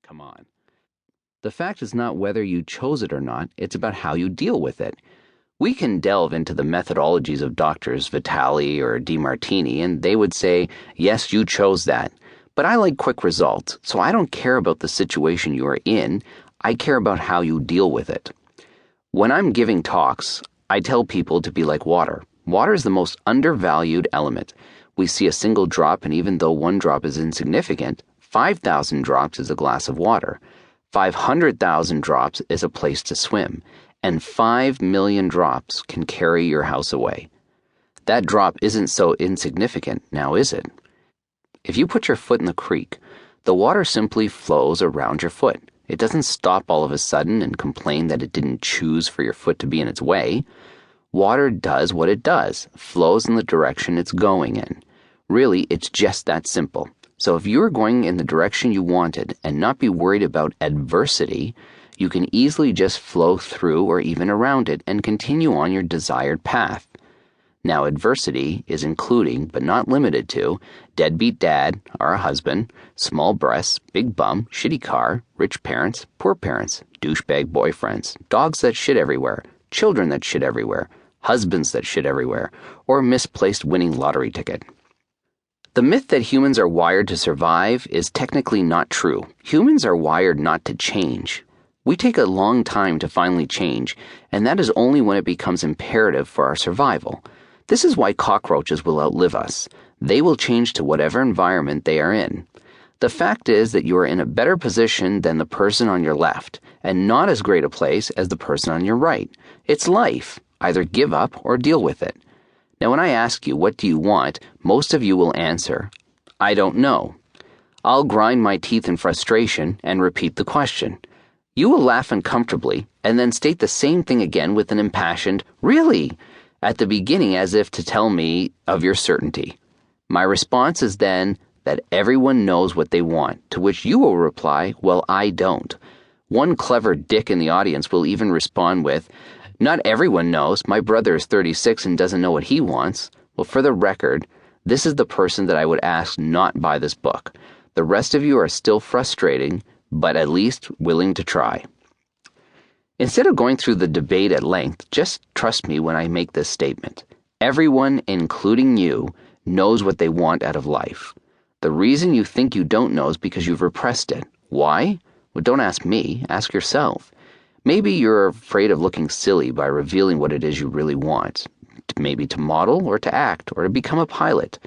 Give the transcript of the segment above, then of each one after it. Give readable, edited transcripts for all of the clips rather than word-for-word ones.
come on. The fact is not whether you chose it or not, it's about how you deal with it. We can delve into the methodologies of Doctors Vitale or DeMartini, and they would say, yes, you chose that. But I like quick results, so I don't care about the situation you are in. I care about how you deal with it. When I'm giving talks, I tell people to be like water. Water is the most undervalued element. We see a single drop, and even though one drop is insignificant, 5,000 drops is a glass of water. 500,000 drops is a place to swim, and 5 million drops can carry your house away. That drop isn't so insignificant, now is it? If you put your foot in the creek, the water simply flows around your foot. It doesn't stop all of a sudden and complain that it didn't choose for your foot to be in its way. Water does what it does, flows in the direction it's going in. Really, it's just that simple. So if you're going in the direction you wanted and not be worried about adversity, you can easily just flow through or even around it and continue on your desired path. Now, adversity is including, but not limited to, deadbeat dad or a husband, small breasts, big bum, shitty car, rich parents, poor parents, douchebag boyfriends, dogs that shit everywhere, children that shit everywhere, husbands that shit everywhere, or a misplaced winning lottery ticket. The myth that humans are wired to survive is technically not true. Humans are wired not to change. We take a long time to finally change, and that is only when it becomes imperative for our survival. This is why cockroaches will outlive us. They will change to whatever environment they are in. The fact is that you are in a better position than the person on your left, and not as great a place as the person on your right. It's life. Either give up or deal with it. Now, when I ask you, what do you want, most of you will answer, I don't know. I'll grind my teeth in frustration and repeat the question. You will laugh uncomfortably and then state the same thing again with an impassioned, really, at the beginning as if to tell me of your certainty. My response is then that everyone knows what they want, to which you will reply, well, I don't. One clever dick in the audience will even respond with, not everyone knows. My brother is 36 and doesn't know what he wants. Well, for the record, this is the person that I would ask not buy this book. The rest of you are still frustrating, but at least willing to try. Instead of going through the debate at length, just trust me when I make this statement. Everyone, including you, knows what they want out of life. The reason you think you don't know is because you've repressed it. Why? Well, don't ask me. Ask yourself. Maybe you're afraid of looking silly by revealing what it is you really want. Maybe to model or to act or to become a pilot.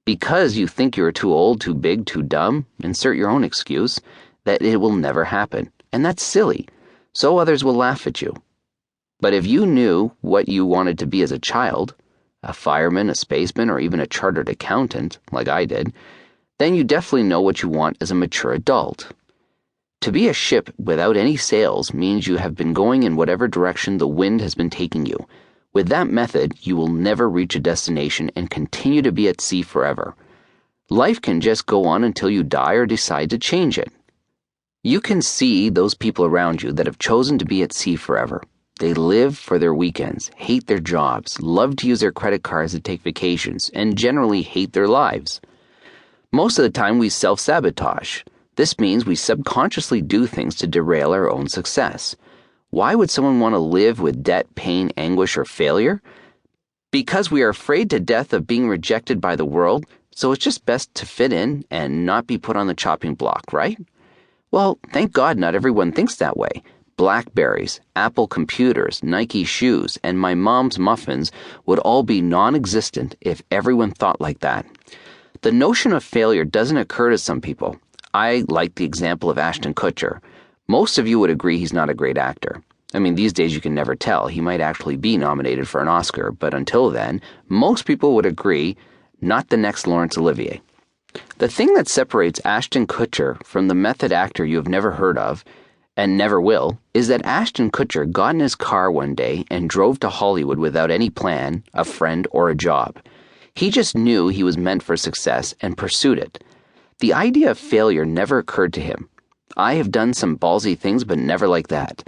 Because you think you're too old, too big, too dumb, insert your own excuse, that it will never happen. And that's silly. So others will laugh at you. But if you knew what you wanted to be as a child, a fireman, a spaceman, or even a chartered accountant, like I did, then you definitely know what you want as a mature adult. To be a ship without any sails means you have been going in whatever direction the wind has been taking you. With that method, you will never reach a destination and continue to be at sea forever. Life can just go on until you die or decide to change it. You can see those people around you that have chosen to be at sea forever. They live for their weekends, hate their jobs, love to use their credit cards to take vacations, and generally hate their lives. Most of the time we self-sabotage. This means we subconsciously do things to derail our own success. Why would someone want to live with debt, pain, anguish, or failure? Because we are afraid to death of being rejected by the world, so it's just best to fit in and not be put on the chopping block, right? Well, thank God not everyone thinks that way. Blackberries, Apple computers, Nike shoes, and my mom's muffins would all be non-existent if everyone thought like that. The notion of failure doesn't occur to some people. I like the example of Ashton Kutcher. Most of you would agree he's not a great actor. I mean, these days you can never tell. He might actually be nominated for an Oscar, but until then, most people would agree, not the next Laurence Olivier. The thing that separates Ashton Kutcher from the method actor you have never heard of, and never will, is that Ashton Kutcher got in his car one day and drove to Hollywood without any plan, a friend, or a job. He just knew he was meant for success and pursued it. The idea of failure never occurred to him. I have done some ballsy things, but never like that.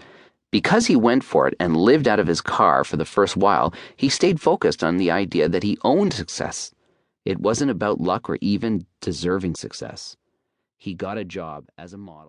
Because he went for it and lived out of his car for the first while, he stayed focused on the idea that he owned success. It wasn't about luck or even deserving success. He got a job as a model.